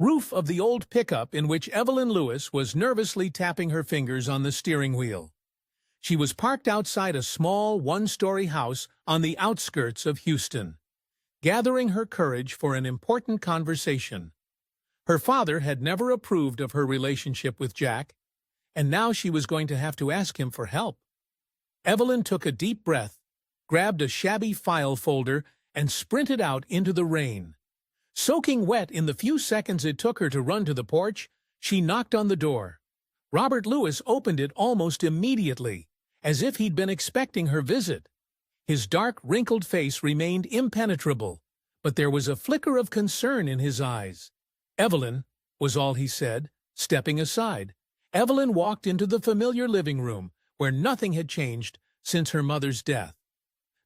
roof of the old pickup in which Evelyn Lewis was nervously tapping her fingers on the steering wheel. She was parked outside a small, one-story house on the outskirts of Houston, gathering her courage for an important conversation. Her father had never approved of her relationship with Jack, and now she was going to have to ask him for help. Evelyn took a deep breath, grabbed a shabby file folder, and sprinted out into the rain. Soaking wet in the few seconds it took her to run to the porch, she knocked on the door. Robert Lewis opened it almost immediately, as if he'd been expecting her visit. His dark, wrinkled face remained impenetrable, but there was a flicker of concern in his eyes. "Evelyn," was all he said, stepping aside. Evelyn walked into the familiar living room, where nothing had changed since her mother's death.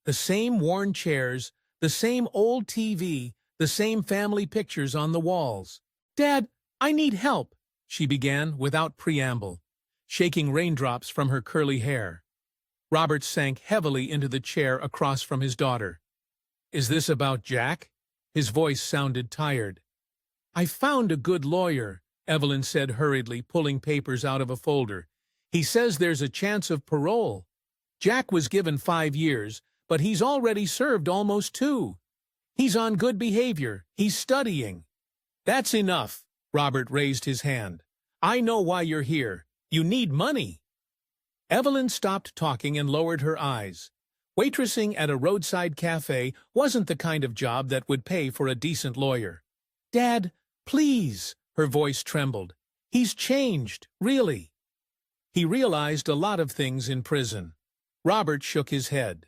The same worn chairs, the same old TV, the same family pictures on the walls. "Dad, I need help," she began without preamble, shaking raindrops from her curly hair. Robert sank heavily into the chair across from his daughter. "Is this about Jack?" His voice sounded tired. "I found a good lawyer," Evelyn said hurriedly, pulling papers out of a folder. "He says there's a chance of parole. Jack was given 5 years, but he's already served almost 2. He's on good behavior. He's studying." "That's enough," Robert raised his hand. "I know why you're here. You need money." Evelyn stopped talking and lowered her eyes. Waitressing at a roadside cafe wasn't the kind of job that would pay for a decent lawyer. "Dad, please," her voice trembled. "He's changed, really." He realized a lot of things in prison. Robert shook his head.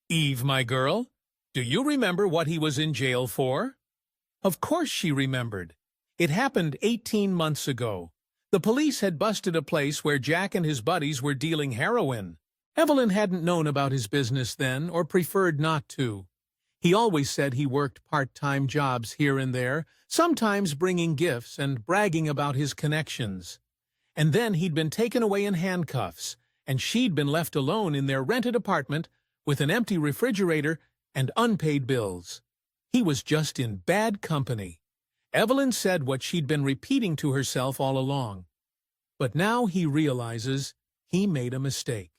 "Eve, my girl, do you remember what he was in jail for?" Of course she remembered. It happened 18 months ago. The police had busted a place where Jack and his buddies were dealing heroin. Evelyn hadn't known about his business then, or preferred not to. He always said he worked part-time jobs here and there, sometimes bringing gifts and bragging about his connections. And then he'd been taken away in handcuffs, and she'd been left alone in their rented apartment with an empty refrigerator and unpaid bills. He was just in bad company. Evelyn said what she'd been repeating to herself all along. But now he realizes he made a mistake.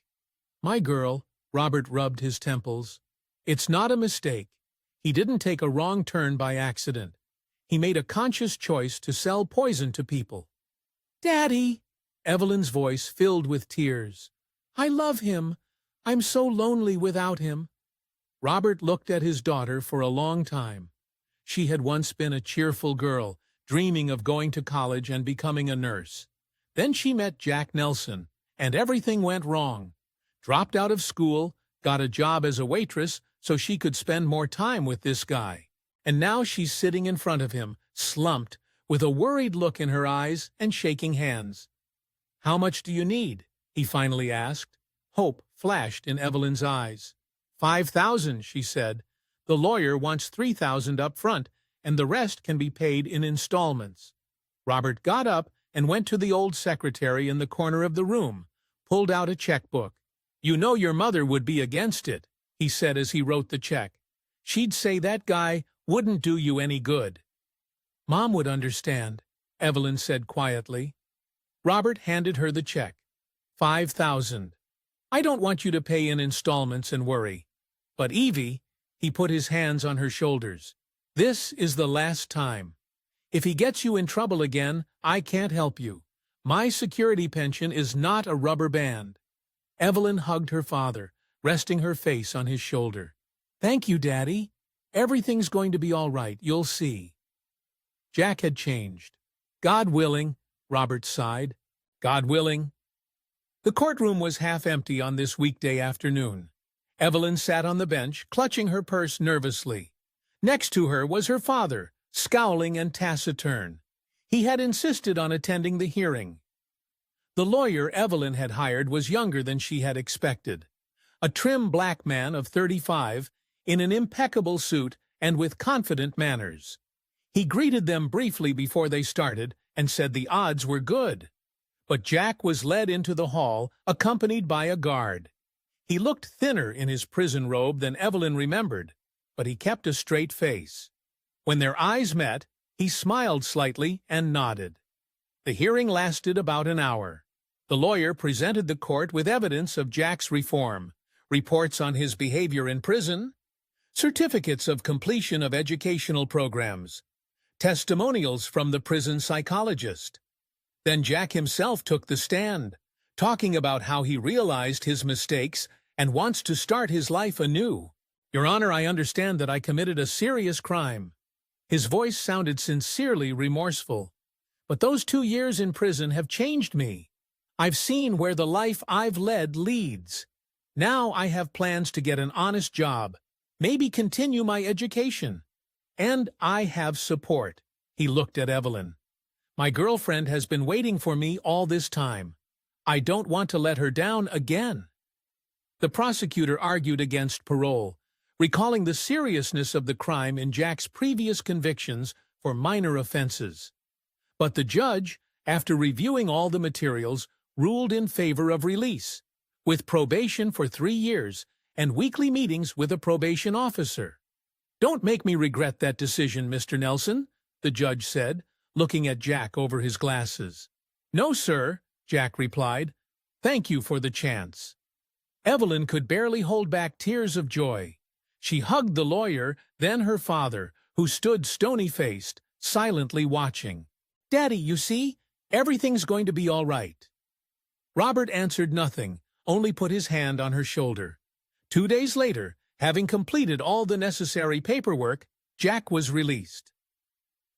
"My girl," Robert rubbed his temples, "it's not a mistake. He didn't take a wrong turn by accident. He made a conscious choice to sell poison to people." "Daddy!" Evelyn's voice filled with tears. "I love him. I'm so lonely without him." Robert looked at his daughter for a long time. She had once been a cheerful girl, dreaming of going to college and becoming a nurse. Then she met Jack Nelson, and everything went wrong. Dropped out of school, got a job as a waitress so she could spend more time with this guy. And now she's sitting in front of him, slumped, with a worried look in her eyes and shaking hands. "How much do you need?" he finally asked. Hope flashed in Evelyn's eyes. "$5,000, she said. "The lawyer wants $3,000 up front, and the rest can be paid in installments." Robert got up and went to the old secretary in the corner of the room, pulled out a checkbook. "You know your mother would be against it," he said as he wrote the check. "She'd say that guy wouldn't do you any good." "Mom would understand," Evelyn said quietly. Robert handed her the check. $5,000. "I don't want you to pay in installments and worry. But Evie," he put his hands on her shoulders, "this is the last time. If he gets you in trouble again, I can't help you. My security pension is not a rubber band." Evelyn hugged her father, resting her face on his shoulder. "Thank you, Daddy. Everything's going to be all right, you'll see." Jack had changed. "God willing," Robert sighed. "God willing." The courtroom was half empty on this weekday afternoon. Evelyn sat on the bench, clutching her purse nervously. Next to her was her father, scowling and taciturn. He had insisted on attending the hearing. The lawyer Evelyn had hired was younger than she had expected. A trim black man of 35, in an impeccable suit and with confident manners. He greeted them briefly before they started and said the odds were good. But Jack was led into the hall, accompanied by a guard. He looked thinner in his prison robe than Evelyn remembered, but he kept a straight face. When their eyes met, He smiled slightly and nodded. The hearing lasted about an hour. The lawyer presented the court with evidence of Jack's reform, reports on his behavior in prison, certificates of completion of educational programs, testimonials from the prison psychologist. Then Jack himself took the stand, talking about how he realized his mistakes and wants to start his life anew. "Your Honor, I understand that I committed a serious crime." His voice sounded sincerely remorseful. "But those 2 years in prison have changed me. I've seen where the life I've led leads. Now I have plans to get an honest job, maybe continue my education. And I have support." He looked at Evelyn. "My girlfriend has been waiting for me all this time. I don't want to let her down again." The prosecutor argued against parole, recalling the seriousness of the crime in Jack's previous convictions for minor offenses. But the judge, after reviewing all the materials, ruled in favor of release, with probation for 3 years and weekly meetings with a probation officer. "Don't make me regret that decision, Mr. Nelson," the judge said, looking at Jack over his glasses. "No, sir," Jack replied. "Thank you for the chance." Evelyn could barely hold back tears of joy. She hugged the lawyer, then her father, who stood stony-faced, silently watching. "Daddy, you see, everything's going to be all right." Robert answered nothing, only put his hand on her shoulder. 2 days later, having completed all the necessary paperwork, Jack was released.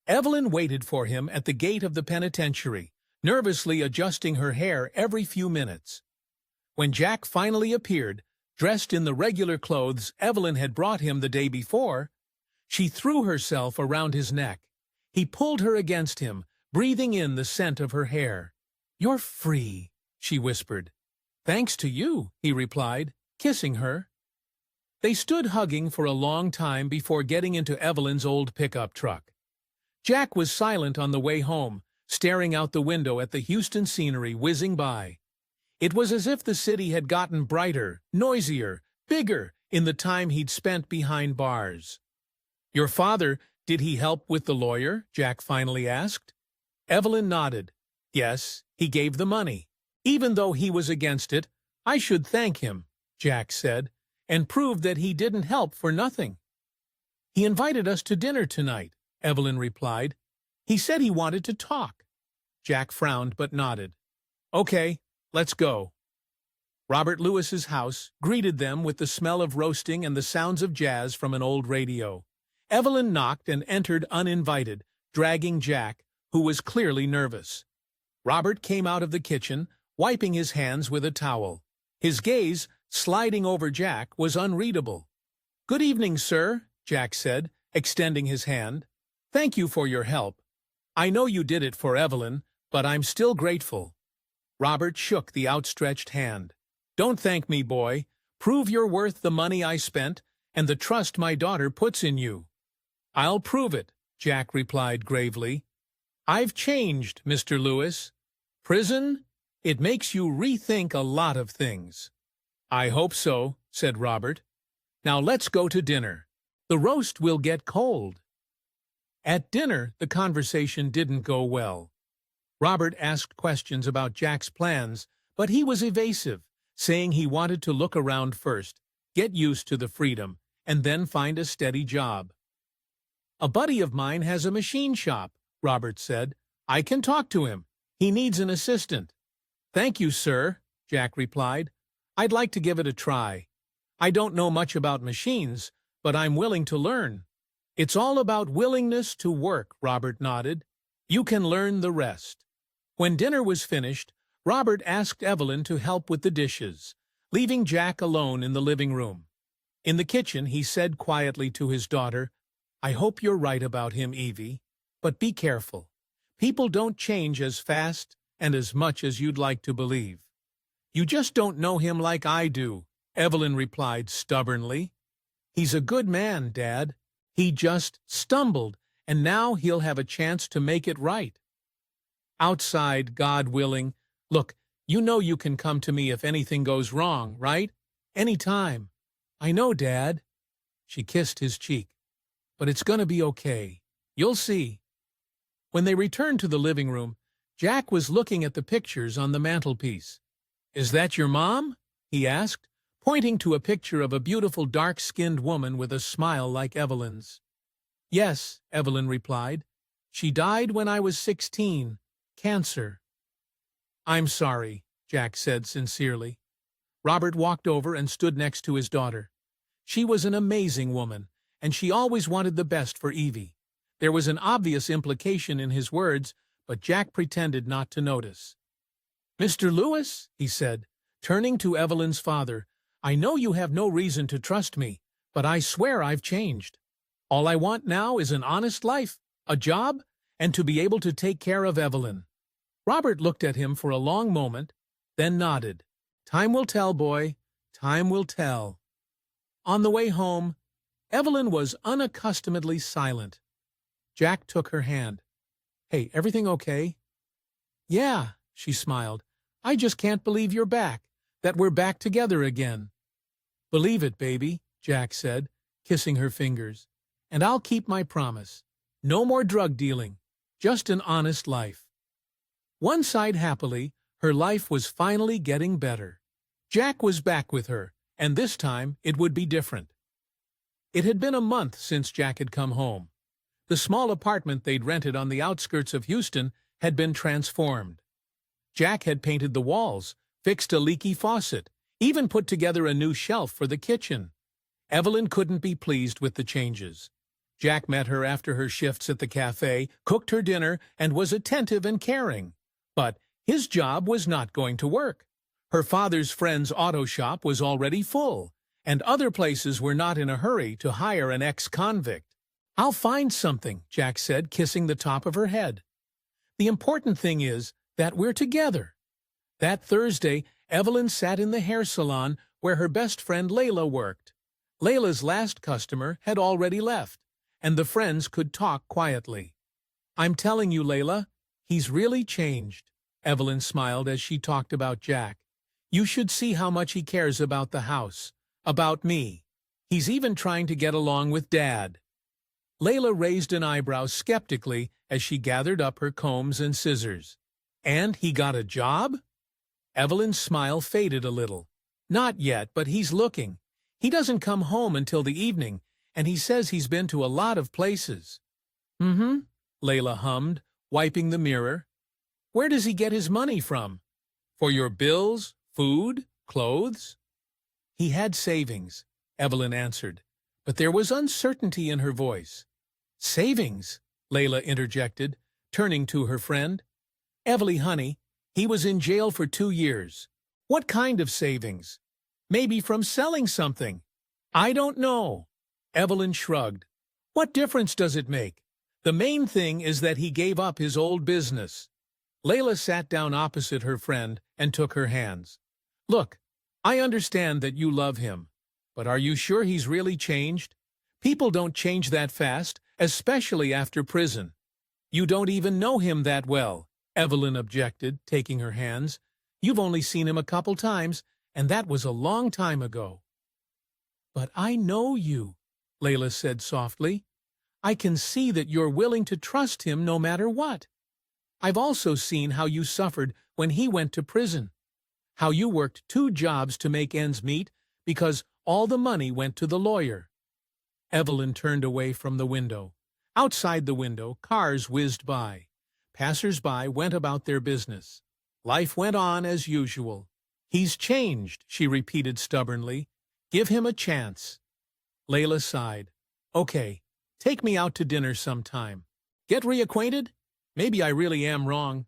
Evelyn waited for him at the gate of the penitentiary, nervously adjusting her hair every few minutes. When Jack finally appeared, dressed in the regular clothes Evelyn had brought him the day before, she threw herself around his neck. He pulled her against him, breathing in the scent of her hair. "You're free," she whispered. "Thanks to you," he replied, kissing her. They stood hugging for a long time before getting into Evelyn's old pickup truck. Jack was silent on the way home, staring out the window at the Houston scenery whizzing by. It was as if the city had gotten brighter, noisier, bigger in the time he'd spent behind bars. "Your father, did he help with the lawyer?" Jack finally asked. Evelyn nodded. "Yes, he gave the money. Even though he was against it, I should thank him," Jack said, "and prove that he didn't help for nothing." "He invited us to dinner tonight," Evelyn replied. "He said he wanted to talk." Jack frowned but nodded. "Okay, let's go." Robert Lewis's house greeted them with the smell of roasting and the sounds of jazz from an old radio. Evelyn knocked and entered uninvited, dragging Jack, who was clearly nervous. Robert came out of the kitchen, wiping his hands with a towel. His gaze, sliding over Jack, was unreadable. "Good evening, sir," Jack said, extending his hand. "Thank you for your help. I know you did it for Evelyn, but I'm still grateful." Robert shook the outstretched hand. "Don't thank me, boy. Prove you're worth the money I spent and the trust my daughter puts in you." "I'll prove it," Jack replied gravely. "I've changed, Mr. Lewis. Prison, it makes you rethink a lot of things." "I hope so," said Robert. "Now let's go to dinner. The roast will get cold." At dinner, the conversation didn't go well. Robert asked questions about Jack's plans, but he was evasive, saying he wanted to look around first, get used to the freedom, and then find a steady job. "A buddy of mine has a machine shop," Robert said. "I can talk to him. He needs an assistant." "Thank you, sir," Jack replied. "I'd like to give it a try. I don't know much about machines, but I'm willing to learn." "It's all about willingness to work," Robert nodded. "You can learn the rest." When dinner was finished, Robert asked Evelyn to help with the dishes, leaving Jack alone in the living room. In the kitchen, he said quietly to his daughter, "I hope you're right about him, Evie, but be careful. People don't change as fast and as much as you'd like to believe." "You just don't know him like I do," Evelyn replied stubbornly. "He's a good man, Dad. He just stumbled, and now he'll have a chance to make it right. Outside, God willing. Look, you know you can come to me if anything goes wrong, right? Any time." "I know, Dad." She kissed his cheek. "But it's gonna be okay. You'll see." When they returned to the living room, Jack was looking at the pictures on the mantelpiece. "Is that your mom?" he asked, pointing to a picture of a beautiful dark-skinned woman with a smile like Evelyn's. "Yes," Evelyn replied. "She died when I was 16. Cancer." "I'm sorry," Jack said sincerely. Robert walked over and stood next to his daughter. She was an amazing woman, and she always wanted the best for Evie. There was an obvious implication in his words, but Jack pretended not to notice. "Mr. Lewis," he said, turning to Evelyn's father, "I know you have no reason to trust me, but I swear I've changed. All I want now is an honest life, a job, and to be able to take care of Evelyn." Robert looked at him for a long moment, then nodded. "Time will tell, boy. Time will tell." On the way home, Evelyn was unaccustomedly silent. Jack took her hand. "Hey, everything okay?" "Yeah," she smiled. "I just can't believe you're back, that we're back together again." "Believe it, baby," Jack said, kissing her fingers. "And I'll keep my promise. No more drug dealing, just an honest life." One sighed happily. Her life was finally getting better. Jack was back with her, and this time it would be different. It had been a month since Jack had come home. The small apartment they'd rented on the outskirts of Houston had been transformed. Jack had painted the walls, fixed a leaky faucet, even put together a new shelf for the kitchen. Evelyn couldn't be pleased with the changes. Jack met her after her shifts at the cafe, cooked her dinner, and was attentive and caring. But his job was not going to work. Her father's friend's auto shop was already full, and other places were not in a hurry to hire an ex-convict. "I'll find something," Jack said, kissing the top of her head. "The important thing is that we're together." That Thursday, Evelyn sat in the hair salon where her best friend Layla worked. Layla's last customer had already left, and the friends could talk quietly. "I'm telling you, Layla, he's really changed," Evelyn smiled as she talked about Jack. "You should see how much he cares about the house, about me. He's even trying to get along with Dad." Layla raised an eyebrow skeptically as she gathered up her combs and scissors. "And he got a job?" Evelyn's smile faded a little. "Not yet, but he's looking. He doesn't come home until the evening, and he says he's been to a lot of places." "Mm-hmm," Layla hummed, wiping the mirror. "Where does he get his money from? For your bills, food, clothes?" "He had savings," Evelyn answered, but there was uncertainty in her voice. "Savings?" Layla interjected, turning to her friend. "Evely, honey, he was in jail for 2 years. What kind of savings? Maybe from selling something." "I don't know." Evelyn shrugged. "What difference does it make? The main thing is that he gave up his old business." Layla sat down opposite her friend and took her hands. "Look, I understand that you love him, but are you sure he's really changed? People don't change that fast, especially after prison." "You don't even know him that well," Evelyn objected, taking her hands. "You've only seen him a couple times, and that was a long time ago." "But I know you," Layla said softly. "I can see that you're willing to trust him no matter what. I've also seen how you suffered when he went to prison, how you worked 2 jobs to make ends meet because all the money went to the lawyer." Evelyn turned away from the window. Outside the window, cars whizzed by. Passers-by went about their business. Life went on as usual. "He's changed," she repeated stubbornly. "Give him a chance." Layla sighed. "Okay, take me out to dinner sometime. Get reacquainted? Maybe I really am wrong."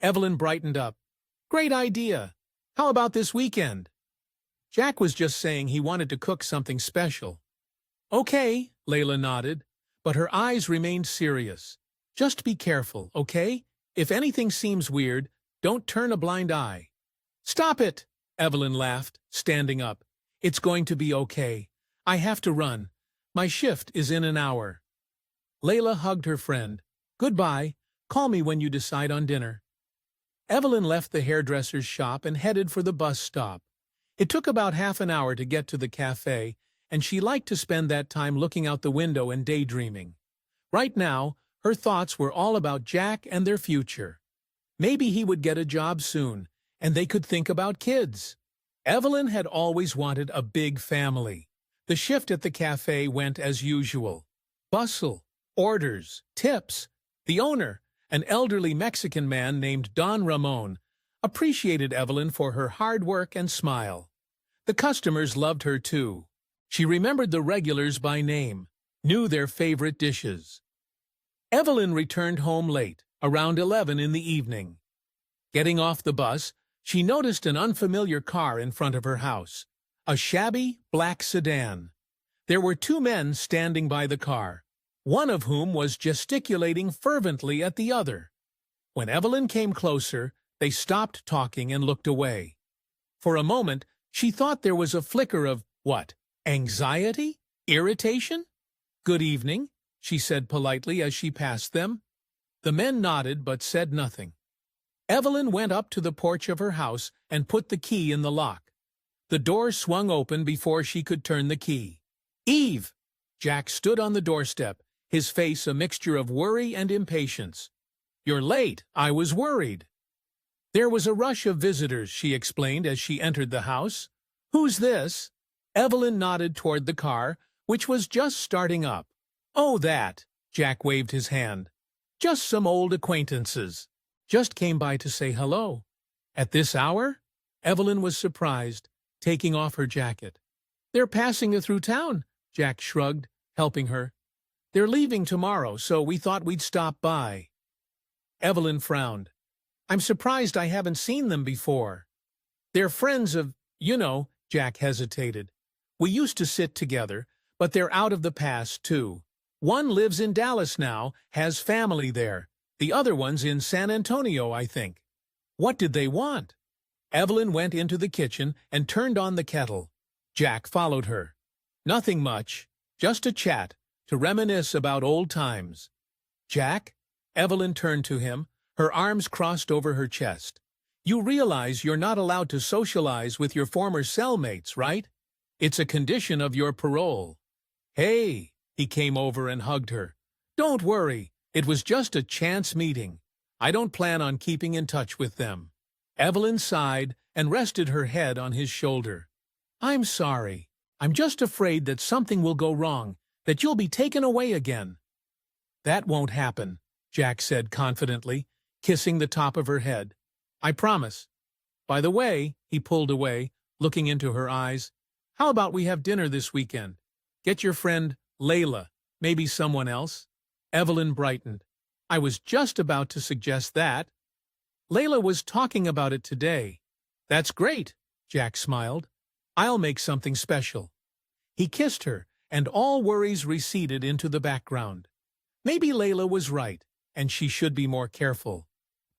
Evelyn brightened up. "Great idea. How about this weekend?" Jack was just saying he wanted to cook something special. "Okay," Layla nodded, but her eyes remained serious. "Just be careful, okay? If anything seems weird, don't turn a blind eye." "Stop it!" Evelyn laughed, standing up. "It's going to be okay. I have to run. My shift is in an hour." Layla hugged her friend. "Goodbye. Call me when you decide on dinner." Evelyn left the hairdresser's shop and headed for the bus stop. It took about half an hour to get to the cafe, and she liked to spend that time looking out the window and daydreaming. Right now, Her thoughts were all about Jack and their future. Maybe he would get a job soon, and they could think about kids. Evelyn had always wanted a big family. The shift at the cafe went as usual. Bustle, orders, tips. The owner, an elderly Mexican man named Don Ramon, appreciated Evelyn for her hard work and smile. The customers loved her too. She remembered the regulars by name, knew their favorite dishes. Evelyn returned home late, around 11 in the evening. Getting off the bus, she noticed an unfamiliar car in front of her house, a shabby black sedan. There were two men standing by the car, one of whom was gesticulating fervently at the other. When Evelyn came closer, they stopped talking and looked away. For a moment, she thought there was a flicker of, what, anxiety? Irritation? "Good evening," she said politely as she passed them. The men nodded but said nothing. Evelyn went up to the porch of her house and put the key in the lock. The door swung open before she could turn the key. "Eve!" Jack stood on the doorstep, his face a mixture of worry and impatience. "You're late. I was worried." There was a rush of visitors, she explained as she entered the house. "Who's this?" Evelyn nodded toward the car, which was just starting up. "Oh, that," Jack waved his hand. "Just some old acquaintances. Just came by to say hello." "At this hour?" Evelyn was surprised, taking off her jacket. "They're passing through town," Jack shrugged, helping her. "They're leaving tomorrow, so we thought we'd stop by." Evelyn frowned. "I'm surprised I haven't seen them before." "They're friends of, Jack hesitated. "We used to sit together, but they're out of the past, too. One lives in Dallas now, has family there. The other one's in San Antonio, I think." "What did they want?" Evelyn went into the kitchen and turned on the kettle. Jack followed her. "Nothing much, just a chat, to reminisce about old times." "Jack?" Evelyn turned to him, her arms crossed over her chest. "You realize you're not allowed to socialize with your former cellmates, right? It's a condition of your parole." "Hey!" He came over and hugged her. "Don't worry, it was just a chance meeting. I don't plan on keeping in touch with them." Evelyn sighed and rested her head on his shoulder. "I'm sorry. I'm just afraid that something will go wrong, that you'll be taken away again." "That won't happen," Jack said confidently, kissing the top of her head. "I promise. By the way," he pulled away, looking into her eyes, "how about we have dinner this weekend? Get your friend Layla, maybe someone else." Evelyn brightened. "I was just about to suggest that. Layla was talking about it today." "That's great," Jack smiled. "I'll make something special." He kissed her, and all worries receded into the background. Maybe Layla was right, and she should be more careful.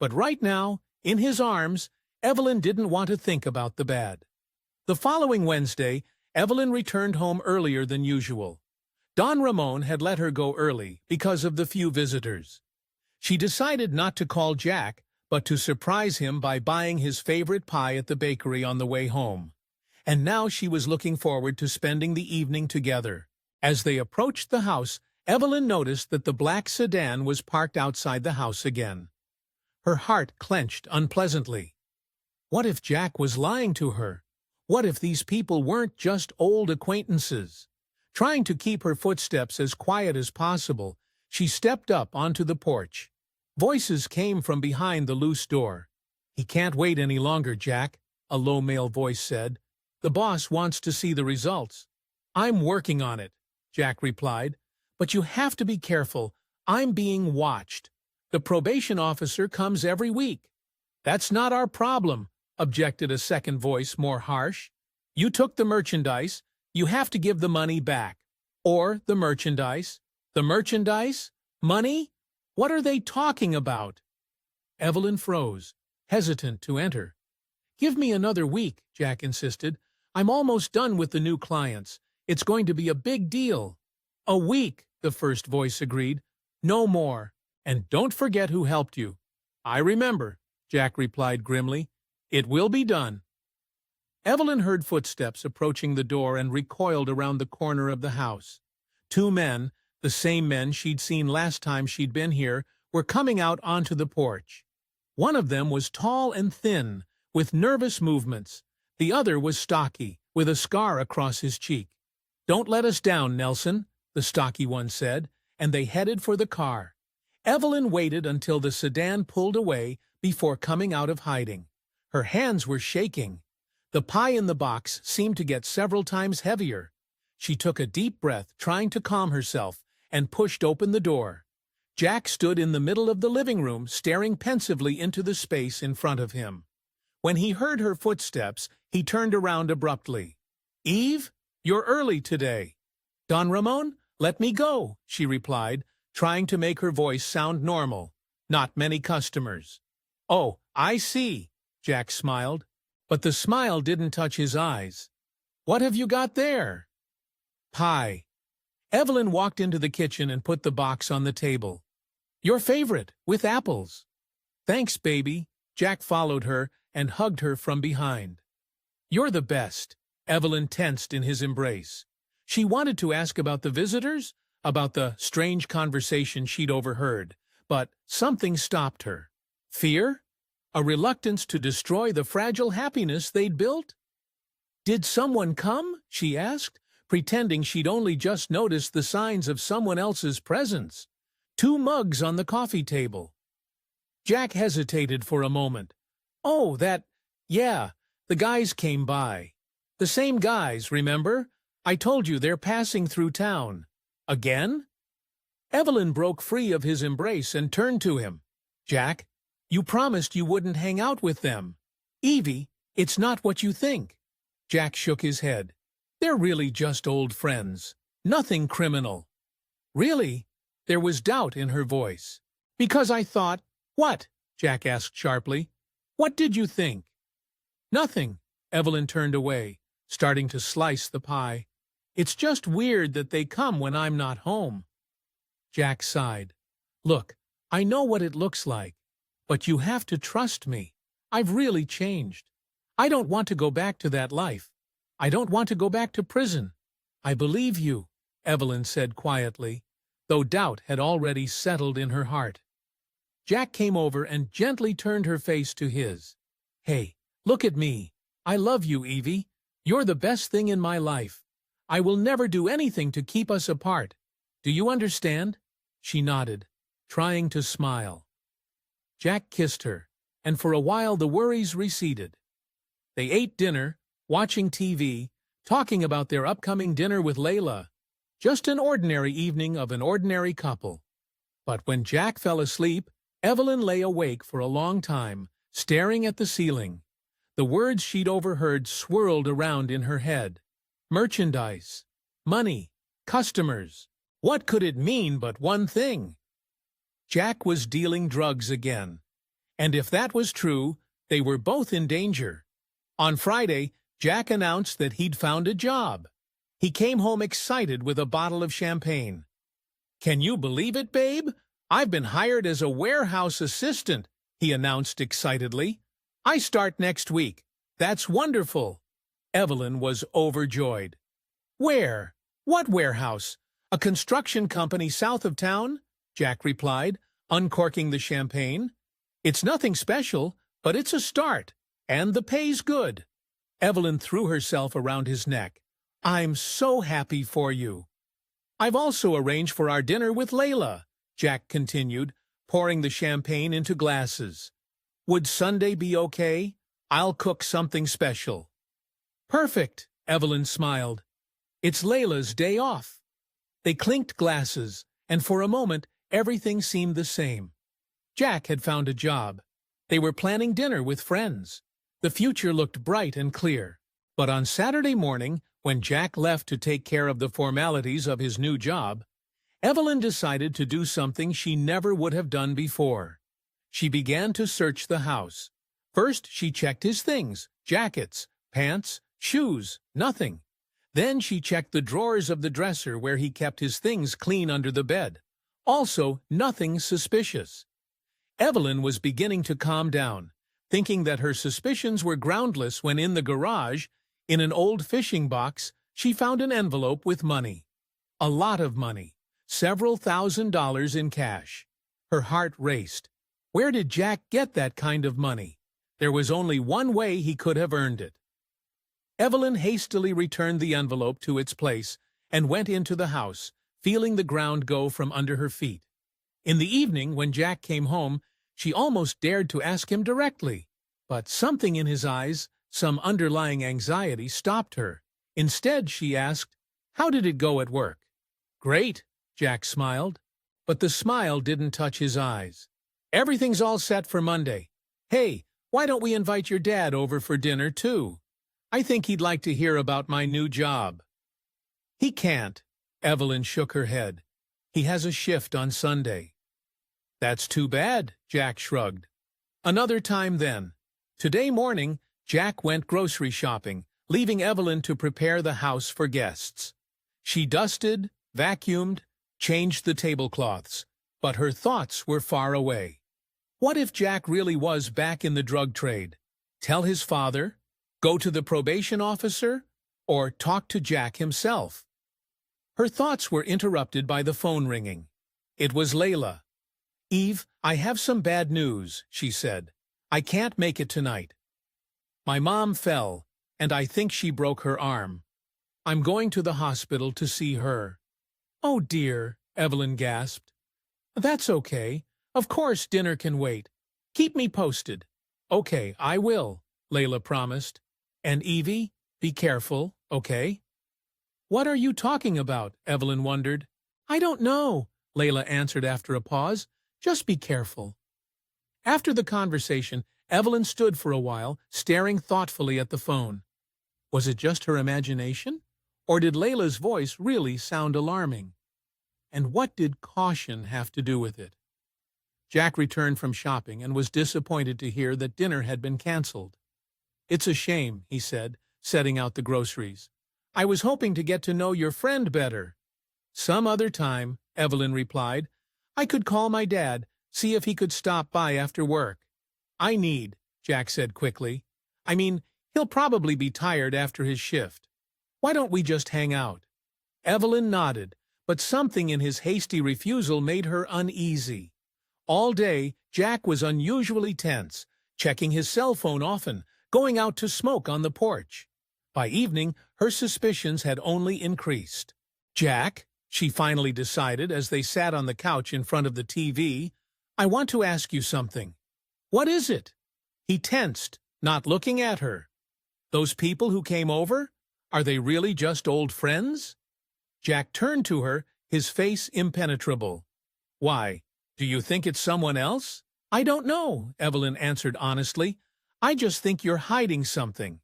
But right now, in his arms, Evelyn didn't want to think about the bad. The following Wednesday, Evelyn returned home earlier than usual. Don Ramon had let her go early because of the few visitors. She decided not to call Jack, but to surprise him by buying his favorite pie at the bakery on the way home. And now she was looking forward to spending the evening together. As they approached the house, Evelyn noticed that the black sedan was parked outside the house again. Her heart clenched unpleasantly. What if Jack was lying to her? What if these people weren't just old acquaintances? Trying to keep her footsteps as quiet as possible, she stepped up onto the porch. Voices came from behind the loose door. "He can't wait any longer, Jack," a low male voice said. "The boss wants to see the results." "I'm working on it," Jack replied. "But you have to be careful. I'm being watched. The probation officer comes every week." "That's not our problem," objected a second voice, more harsh. "You took the merchandise. You have to give the money back." "Or the merchandise." "The merchandise? Money? What are they talking about?" Evelyn froze, hesitant to enter. "Give me another week," Jack insisted. "I'm almost done with the new clients. It's going to be a big deal." "A week," the first voice agreed. "No more. And don't forget who helped you." "I remember," Jack replied grimly. "It will be done." Evelyn heard footsteps approaching the door and recoiled around the corner of the house. Two men, The same men she'd seen last time she'd been here were coming out onto the porch. One of them was tall and thin, with nervous movements. The other was stocky, with a scar across his cheek. "Don't let us down, Nelson," the stocky one said, and they headed for the car. Evelyn waited until the sedan pulled away before coming out of hiding. Her hands were shaking. The pie in the box seemed to get several times heavier. She took a deep breath, trying to calm herself, and pushed open the door. Jack stood in the middle of the living room, staring pensively into the space in front of him. When he heard her footsteps, he turned around abruptly. "Eve, you're early today." "Don Ramon, let me go," she replied, trying to make her voice sound normal. "Not many customers." "Oh, I see," Jack smiled. But the smile didn't touch his eyes. "What have you got there?" "Pie." Evelyn walked into the kitchen and put the box on the table. "Your favorite, with apples." "Thanks, baby." Jack followed her and hugged her from behind. "You're the best." Evelyn tensed in his embrace. She wanted to ask about the visitors, about the strange conversation she'd overheard, but something stopped her. Fear? A reluctance to destroy the fragile happiness they'd built? "Did someone come?" she asked, pretending she'd only just noticed the signs of someone else's presence. 2 mugs on the coffee table. Jack hesitated for a moment. "Oh, yeah, the guys came by. The same guys, remember? I told you they're passing through town." "Again?" Evelyn broke free of his embrace and turned to him. "Jack, you promised you wouldn't hang out with them." "Evie, it's not what you think." Jack shook his head. "They're really just old friends. Nothing criminal." "Really?" There was doubt in her voice. "Because I thought—" "What?" Jack asked sharply. "What did you think?" "Nothing." Evelyn turned away, starting to slice the pie. "It's just weird that they come when I'm not home." Jack sighed. "Look, I know what it looks like, but you have to trust me. I've really changed. I don't want to go back to that life. I don't want to go back to prison." "I believe you," Evelyn said quietly, though doubt had already settled in her heart. Jack came over and gently turned her face to his. "Hey, look at me. I love you, Evie. You're the best thing in my life. I will never do anything to keep us apart. Do you understand?" She nodded, trying to smile. Jack kissed her, and for a while the worries receded. They ate dinner, watching TV, talking about their upcoming dinner with Layla. Just an ordinary evening of an ordinary couple. But when Jack fell asleep, Evelyn lay awake for a long time, staring at the ceiling. The words she'd overheard swirled around in her head. Merchandise, money, customers. What could it mean but one thing? Jack was dealing drugs again. And if that was true, they were both in danger. On Friday, Jack announced that he'd found a job. He came home excited with a bottle of champagne. "Can you believe it, babe? I've been hired as a warehouse assistant," he announced excitedly. "I start next week. That's wonderful." Evelyn was overjoyed. "Where? What warehouse? A construction company south of town?" Jack replied, uncorking the champagne. "It's nothing special, but it's a start, and the pay's good." Evelyn threw herself around his neck. "I'm so happy for you." "I've also arranged for our dinner with Layla," Jack continued, pouring the champagne into glasses. "Would Sunday be okay? I'll cook something special." "Perfect," Evelyn smiled. "It's Layla's day off." They clinked glasses, and for a moment everything seemed the same. Jack had found a job. They were planning dinner with friends. The future looked bright and clear. But on Saturday morning, when Jack left to take care of the formalities of his new job, Evelyn decided to do something she never would have done before. She began to search the house. First, she checked his things: jackets, pants, shoes, nothing. Then she checked the drawers of the dresser where he kept his things clean under the bed. Also, nothing suspicious. Evelyn was beginning to calm down, thinking that her suspicions were groundless when in the garage, in an old fishing box, she found an envelope with money. A lot of money. several $1,000s in cash. Her heart raced. Where did Jack get that kind of money? There was only one way he could have earned it. Evelyn hastily returned the envelope to its place and went into the house, feeling the ground go from under her feet. In the evening, when Jack came home, she almost dared to ask him directly, but something in his eyes, some underlying anxiety, stopped her. Instead, she asked, "How did it go at work?" "Great," Jack smiled. But the smile didn't touch his eyes. "Everything's all set for Monday. Hey, why don't we invite your dad over for dinner, too? I think he'd like to hear about my new job." "He can't," Evelyn shook her head. "He has a shift on Sunday." "That's too bad," Jack shrugged. "Another time then." Today morning, Jack went grocery shopping, leaving Evelyn to prepare the house for guests. She dusted, vacuumed, changed the tablecloths, but her thoughts were far away. What if Jack really was back in the drug trade? Tell his father? Go to the probation officer? Or talk to Jack himself? Her thoughts were interrupted by the phone ringing. It was Layla. "Eve, I have some bad news," she said. "I can't make it tonight. My mom fell, and I think she broke her arm. I'm going to the hospital to see her." "Oh dear," Evelyn gasped. "That's okay. Of course dinner can wait. Keep me posted." "Okay, I will," Layla promised. "And Evie, be careful, okay?" "What are you talking about?" Evelyn wondered. "I don't know," Layla answered after a pause. "Just be careful." After the conversation, Evelyn stood for a while, staring thoughtfully at the phone. Was it just her imagination? Or did Layla's voice really sound alarming? And what did caution have to do with it? Jack returned from shopping and was disappointed to hear that dinner had been canceled. "It's a shame," he said, setting out the groceries. "I was hoping to get to know your friend better." "Some other time," Evelyn replied. "I could call my dad, see if he could stop by after work." "I need," Jack said quickly. "I mean, he'll probably be tired after his shift. Why don't we just hang out?" Evelyn nodded, but something in his hasty refusal made her uneasy. All day, Jack was unusually tense, checking his cell phone often, going out to smoke on the porch. By evening, her suspicions had only increased. "Jack," she finally decided as they sat on the couch in front of the TV, "I want to ask you something." "What is it?" He tensed, not looking at her. "Those people who came over? Are they really just old friends?" Jack turned to her, his face impenetrable. "Why, do you think it's someone else?" "I don't know," Evelyn answered honestly. "I just think you're hiding something."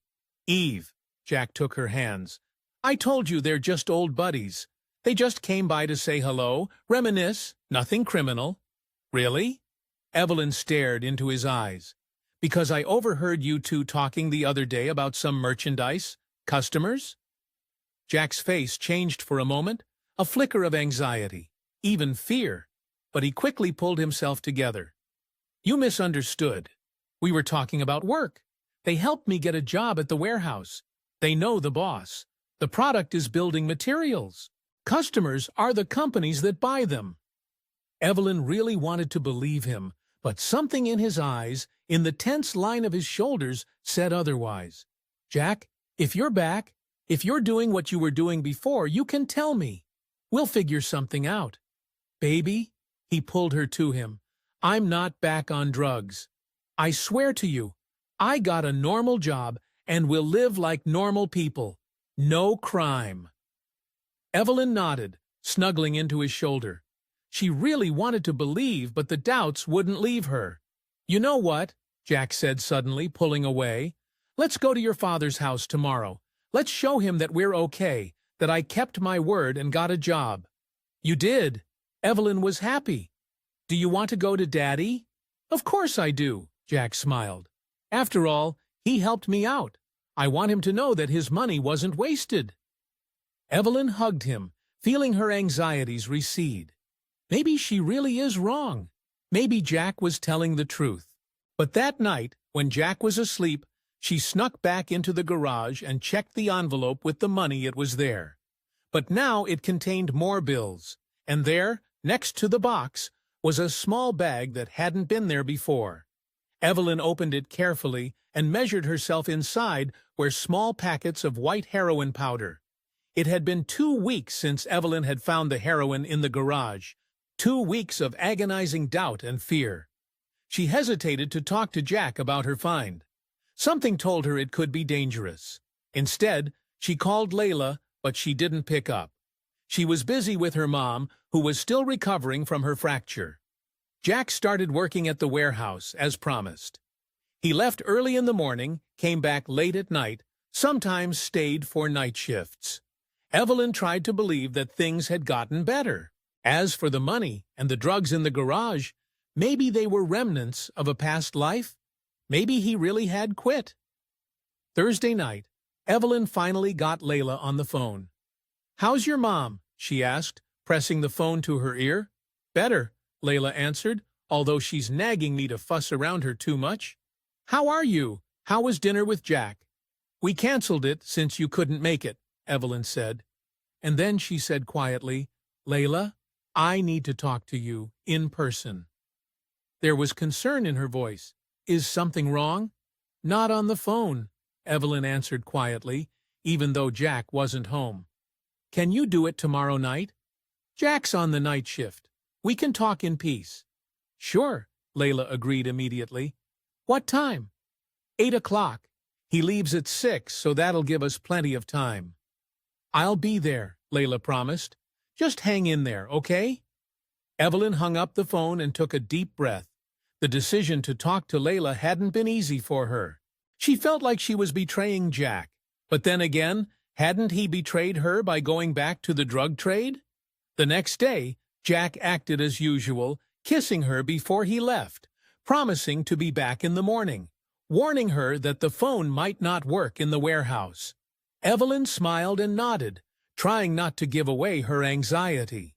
"Eve," Jack took her hands, "I told you they're just old buddies. They just came by to say hello, reminisce, nothing criminal." "Really?" Evelyn stared into his eyes. "Because I overheard you two talking the other day about some merchandise, customers?" Jack's face changed for a moment, a flicker of anxiety, even fear, but he quickly pulled himself together. "You misunderstood. We were talking about work. They helped me get a job at the warehouse. They know the boss. The product is building materials. Customers are the companies that buy them." Evelyn really wanted to believe him, but something in his eyes, in the tense line of his shoulders, said otherwise. "Jack, if you're back, if you're doing what you were doing before, you can tell me. We'll figure something out. Baby," he pulled her to him, "I'm not back on drugs. I swear to you, I got a normal job and will live like normal people. No crime." Evelyn nodded, snuggling into his shoulder. She really wanted to believe, but the doubts wouldn't leave her. "You know what?" Jack said suddenly, pulling away. "Let's go to your father's house tomorrow. Let's show him that we're okay, that I kept my word and got a job." "You did?" Evelyn was happy. "Do you want to go to Daddy?" "Of course I do," Jack smiled. "After all, he helped me out. I want him to know that his money wasn't wasted." Evelyn hugged him, feeling her anxieties recede. Maybe she really is wrong. Maybe Jack was telling the truth. But that night, when Jack was asleep, she snuck back into the garage and checked the envelope with the money. It was there. But now it contained more bills. and there, next to the box, was a small bag that hadn't been there before. Evelyn opened it carefully and measured herself inside were small packets of white heroin powder. It had been 2 weeks since Evelyn had found the heroin in the garage, 2 weeks of agonizing doubt and fear. She hesitated to talk to Jack about her find. Something told her it could be dangerous. Instead, she called Layla, but she didn't pick up. She was busy with her mom, who was still recovering from her fracture. Jack started working at the warehouse, as promised. He left early in the morning, came back late at night, sometimes stayed for night shifts. Evelyn tried to believe that things had gotten better. As for the money and the drugs in the garage, maybe they were remnants of a past life. Maybe he really had quit. Thursday night, Evelyn finally got Layla on the phone. "How's your mom?" she asked, pressing the phone to her ear. "Better," Layla answered, "although she's nagging me to fuss around her too much." "How are you? How was dinner with Jack?" "We canceled it since you couldn't make it," Evelyn said. And then she said quietly, "Layla, I need to talk to you in person." There was concern in her voice. "Is something wrong?" "Not on the phone," Evelyn answered quietly, even though Jack wasn't home. "Can you do it tomorrow night?" "Jack's on the night shift. We can talk in peace." "Sure," Layla agreed immediately. "What time?" 8 o'clock. He leaves at 6, so that'll give us plenty of time." "I'll be there," Layla promised. "Just hang in there, okay?" Evelyn hung up the phone and took a deep breath. The decision to talk to Layla hadn't been easy for her. She felt like she was betraying Jack. But then again, hadn't he betrayed her by going back to the drug trade? The next day, Jack acted as usual, kissing her before he left, promising to be back in the morning, warning her that the phone might not work in the warehouse. Evelyn smiled and nodded, trying not to give away her anxiety.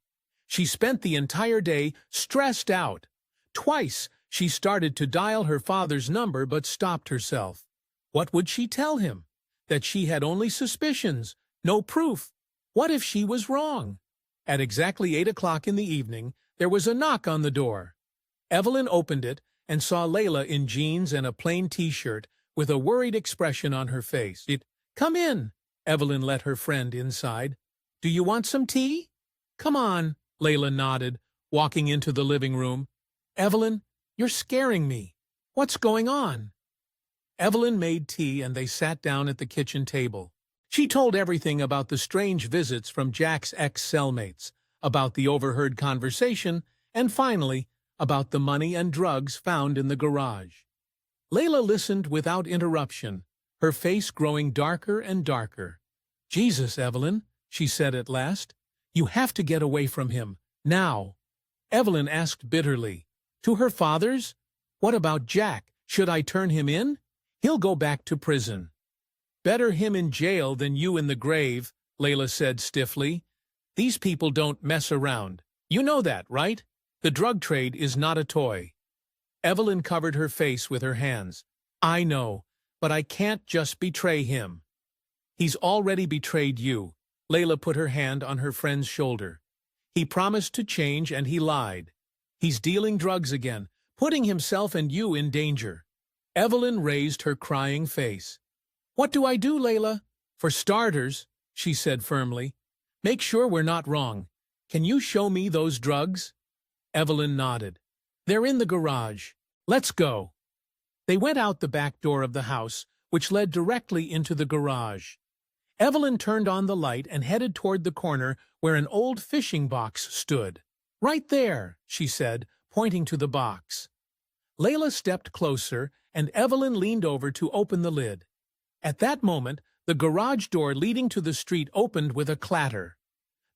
She spent the entire day stressed out. Twice, she started to dial her father's number but stopped herself. What would she tell him? That she had only suspicions, no proof. What if she was wrong? At exactly 8 o'clock in the evening, there was a knock on the door. Evelyn opened it and saw Layla in jeans and a plain T-shirt with a worried expression on her face. "Come in," Evelyn let her friend inside. "Do you want some tea?" "Come on," Layla nodded, walking into the living room. "Evelyn, you're scaring me. What's going on?" Evelyn made tea and they sat down at the kitchen table. She told everything about the strange visits from Jack's ex-cellmates, about the overheard conversation, and finally, about the money and drugs found in the garage. Layla listened without interruption, her face growing darker and darker. "Jesus, Evelyn," she said at last, "you have to get away from him, now." Evelyn asked bitterly, "To her father's? What about Jack? Should I turn him in? He'll go back to prison." "Better him in jail than you in the grave," Layla said stiffly. "These people don't mess around. You know that, right? The drug trade is not a toy." Evelyn covered her face with her hands. "I know, but I can't just betray him." "He's already betrayed you." Layla put her hand on her friend's shoulder. "He promised to change and he lied. He's dealing drugs again, putting himself and you in danger." Evelyn raised her crying face. "What do I do, Layla?" "For starters," she said firmly, "make sure we're not wrong. Can you show me those drugs?" Evelyn nodded. "They're in the garage. Let's go." They went out the back door of the house, which led directly into the garage. Evelyn turned on the light and headed toward the corner where an old fishing box stood. "Right there," she said, pointing to the box. Layla stepped closer, and Evelyn leaned over to open the lid. At that moment, the garage door leading to the street opened with a clatter.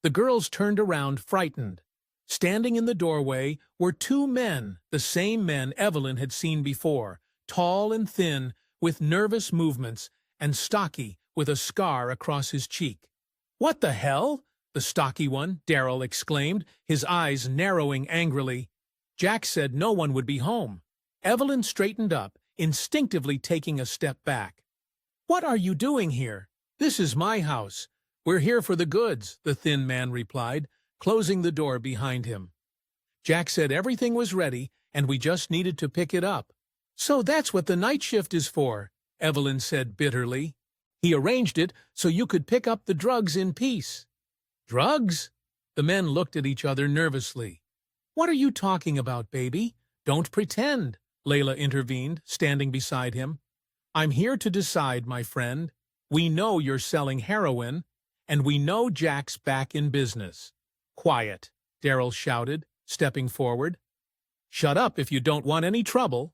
The girls turned around, frightened. Standing in the doorway were 2 men, the same men Evelyn had seen before, tall and thin, with nervous movements, and stocky, with a scar across his cheek. "What the hell?" the stocky one, Darryl, exclaimed, his eyes narrowing angrily. Jack said no one would be home. Evelyn straightened up, instinctively taking a step back. "What are you doing here? This is my house. We're here for the goods," the thin man replied, closing the door behind him. Jack said everything was ready and we just needed to pick it up. So that's what the night shift is for, Evelyn said bitterly. He arranged it so you could pick up the drugs in peace. Drugs? The men looked at each other nervously. What are you talking about, baby? Don't pretend, Layla intervened, standing beside him. I'm here to decide, my friend. We know you're selling heroin, and we know Jack's back in business. Quiet, Daryl shouted, stepping forward. Shut up if you don't want any trouble.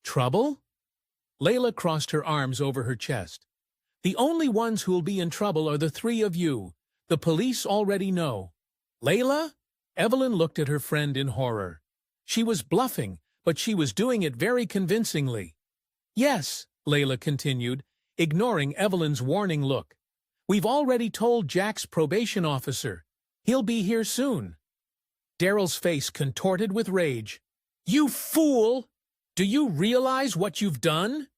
Trouble? Layla crossed her arms over her chest. The only ones who'll be in trouble are the three of you. The police already know. Layla? Evelyn looked at her friend in horror. She was bluffing, but she was doing it very convincingly. Yes, Layla continued, ignoring Evelyn's warning look. We've already told Jack's probation officer. He'll be here soon. Daryl's face contorted with rage. You fool! Do you realize what you've done?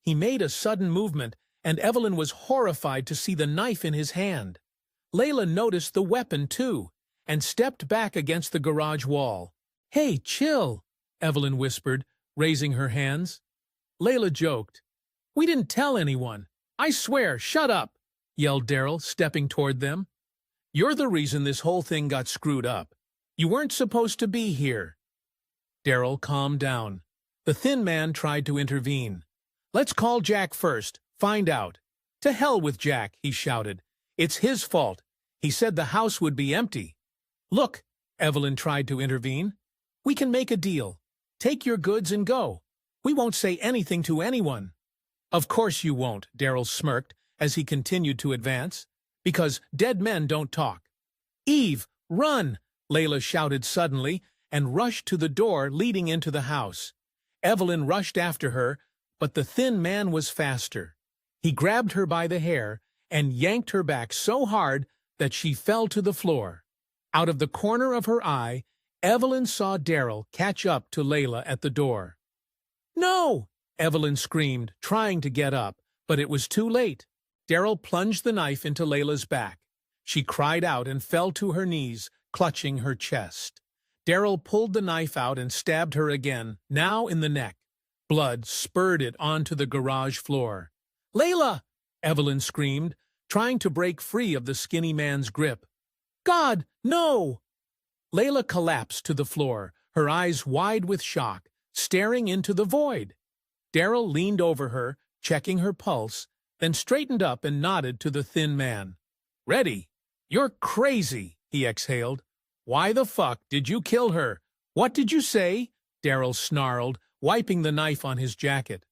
He made a sudden movement, and Evelyn was horrified to see the knife in his hand. Layla noticed the weapon, too, and stepped back against the garage wall. Hey, chill, Evelyn whispered, raising her hands. Layla joked. We didn't tell anyone. I swear, shut up, yelled Daryl, stepping toward them. You're the reason this whole thing got screwed up. You weren't supposed to be here. Daryl calmed down. The thin man tried to intervene. Let's call Jack first, find out. To hell with Jack, he shouted. It's his fault. He said the house would be empty. Look, Evelyn tried to intervene. We can make a deal. Take your goods and go. We won't say anything to anyone. Of course you won't, Daryl smirked as he continued to advance. Because dead men don't talk. Eve, run! Layla shouted suddenly and rushed to the door leading into the house. Evelyn rushed after her, but the thin man was faster. He grabbed her by the hair and yanked her back so hard that she fell to the floor. Out of the corner of her eye, Evelyn saw Daryl catch up to Layla at the door. No! Evelyn screamed, trying to get up, but it was too late. Daryl plunged the knife into Layla's back. She cried out and fell to her knees, clutching her chest. Daryl pulled the knife out and stabbed her again, now in the neck. Blood spurted onto the garage floor. Layla! Evelyn screamed, trying to break free of the skinny man's grip. God, no! Layla collapsed to the floor, her eyes wide with shock, staring into the void. Daryl leaned over her, checking her pulse, then straightened up and nodded to the thin man. Ready? You're crazy, he exhaled. Why the fuck did you kill her? What did you say? Daryl snarled, wiping the knife on his jacket.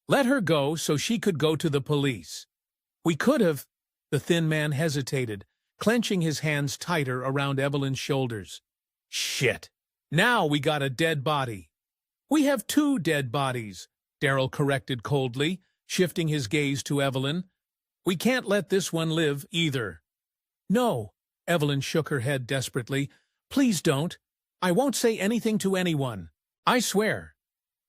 Let her go so she could go to the police. We could have. The thin man hesitated, clenching his hands tighter around Evelyn's shoulders. Shit. Now we got a dead body. We have two dead bodies, Daryl corrected coldly, shifting his gaze to Evelyn. We can't let this one live, either. No, Evelyn shook her head desperately. Please don't. I won't say anything to anyone. I swear.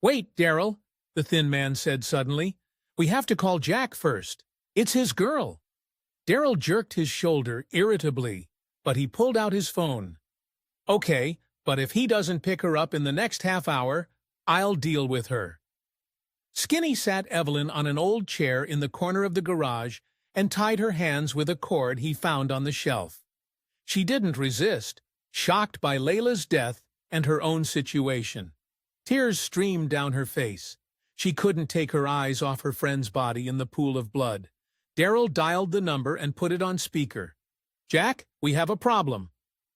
Wait, Daryl, the thin man said suddenly. We have to call Jack first. It's his girl. Daryl jerked his shoulder irritably, but he pulled out his phone. Okay, but if he doesn't pick her up in the next half hour, I'll deal with her. Skinny sat Evelyn on an old chair in the corner of the garage and tied her hands with a cord he found on the shelf. She didn't resist, shocked by Layla's death and her own situation. Tears streamed down her face. She couldn't take her eyes off her friend's body in the pool of blood. Daryl dialed the number and put it on speaker. Jack, we have a problem.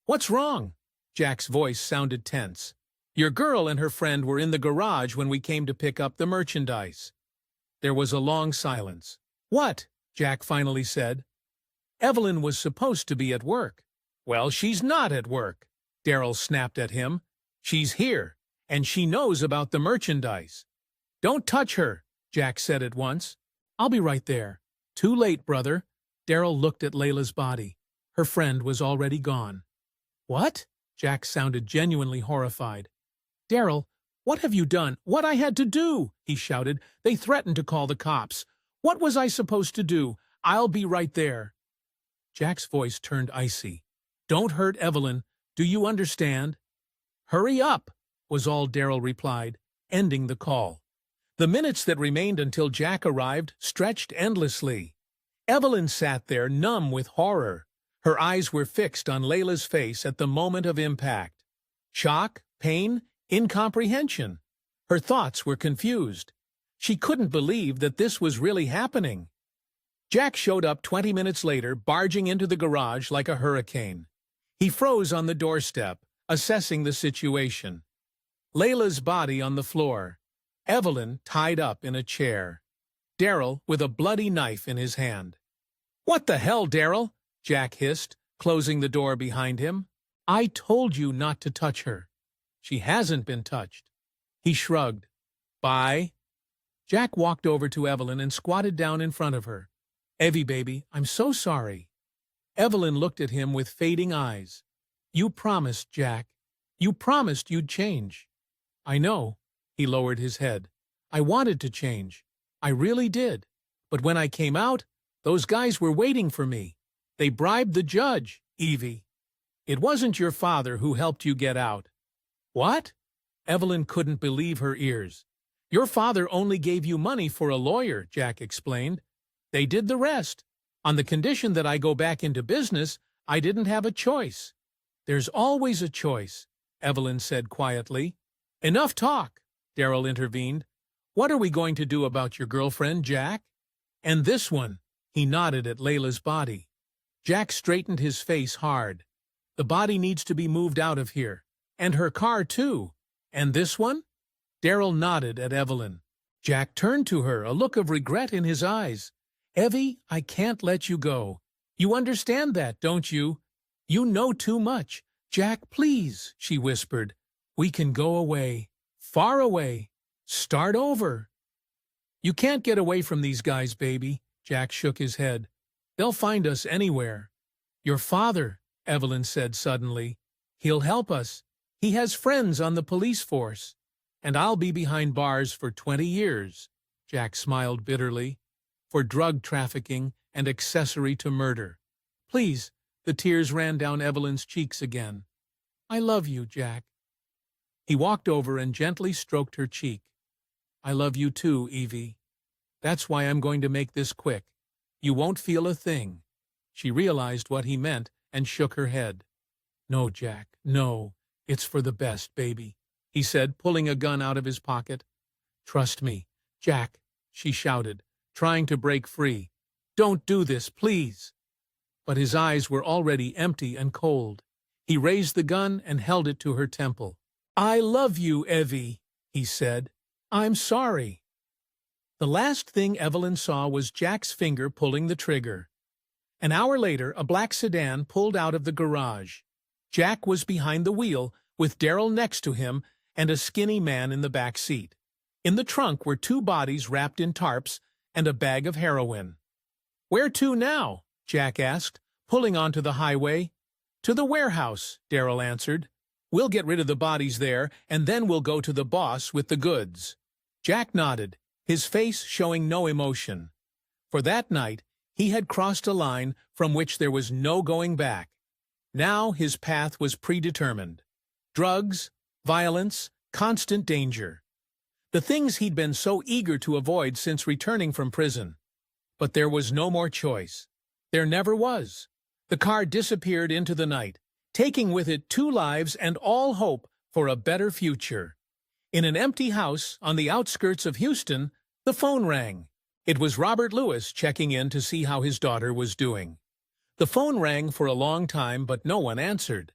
What's wrong? Jack's voice sounded tense. Your girl and her friend were in the garage when we came to pick up the merchandise. There was a long silence. What? Jack finally said. Evelyn was supposed to be at work. Well, she's not at work, Daryl snapped at him. She's here, and she knows about the merchandise. Don't touch her, Jack said at once. I'll be right there. Too late, brother. Daryl looked at Layla's body. Her friend was already gone. What? Jack sounded genuinely horrified. Daryl, what have you done? What I had to do, he shouted. They threatened to call the cops. What was I supposed to do? I'll be right there. Jack's voice turned icy. Don't hurt Evelyn. Do you understand? Hurry up, was all Darryl replied, ending the call. The minutes that remained until Jack arrived stretched endlessly. Evelyn sat there numb with horror. Her eyes were fixed on Layla's face at the moment of impact. Shock, pain, incomprehension. Her thoughts were confused. She couldn't believe that this was really happening. Jack showed up 20 minutes later, barging into the garage like a hurricane. He froze on the doorstep, assessing the situation. Layla's body on the floor. Evelyn tied up in a chair. Darryl with a bloody knife in his hand. "What the hell, Darryl?" Jack hissed, closing the door behind him. "I told you not to touch her." "She hasn't been touched." He shrugged. "Bye." Jack walked over to Evelyn and squatted down in front of her. "Evie, baby, I'm so sorry." Evelyn looked at him with fading eyes. "You promised, Jack. You promised you'd change." "I know." He lowered his head. "I wanted to change. I really did. But when I came out, those guys were waiting for me. They bribed the judge, Evie. It wasn't your father who helped you get out." "What?" Evelyn couldn't believe her ears. "Your father only gave you money for a lawyer," Jack explained. "They did the rest. On the condition that I go back into business, I didn't have a choice." "There's always a choice," Evelyn said quietly. "Enough talk," Darryl intervened. "What are we going to do about your girlfriend, Jack? And this one?" He nodded at Layla's body. Jack straightened his face hard. "The body needs to be moved out of here. And her car, too. And this one?" Darryl nodded at Evelyn. Jack turned to her, a look of regret in his eyes. "Evie, I can't let you go. You understand that, don't you? You know too much. Jack, please," she whispered. "We can go away. Far away. Start over." "You can't get away from these guys, baby." Jack shook his head. "They'll find us anywhere." "Your father," Evelyn said suddenly. "He'll help us. He has friends on the police force. And I'll be behind bars for 20 years, Jack smiled bitterly, "for drug trafficking and accessory to murder." "Please," the tears ran down Evelyn's cheeks again. "I love you, Jack." He walked over and gently stroked her cheek. "I love you too, Evie. That's why I'm going to make this quick. You won't feel a thing." She realized what he meant and shook her head. "No, Jack, no. It's for the best, baby," he said, pulling a gun out of his pocket. "Trust me, Jack," she shouted, trying to break free. "Don't do this, please." But his eyes were already empty and cold. He raised the gun and held it to her temple. "I love you, Evie," he said. "I'm sorry." The last thing Evelyn saw was Jack's finger pulling the trigger. An hour later, a black sedan pulled out of the garage. Jack was behind the wheel, with Darryl next to him and a skinny man in the back seat. In the trunk were 2 bodies wrapped in tarps and a bag of heroin. "Where to now?" Jack asked, pulling onto the highway. "To the warehouse," Darryl answered. "We'll get rid of the bodies there, and then we'll go to the boss with the goods." Jack nodded, his face showing no emotion. For that night, he had crossed a line from which there was no going back. Now his path was predetermined. Drugs, violence, constant danger. The things he'd been so eager to avoid since returning from prison. But there was no more choice. There never was. The car disappeared into the night, taking with it 2 lives and all hope for a better future. In an empty house on the outskirts of Houston, the phone rang. It was Robert Lewis checking in to see how his daughter was doing. The phone rang for a long time, but no one answered.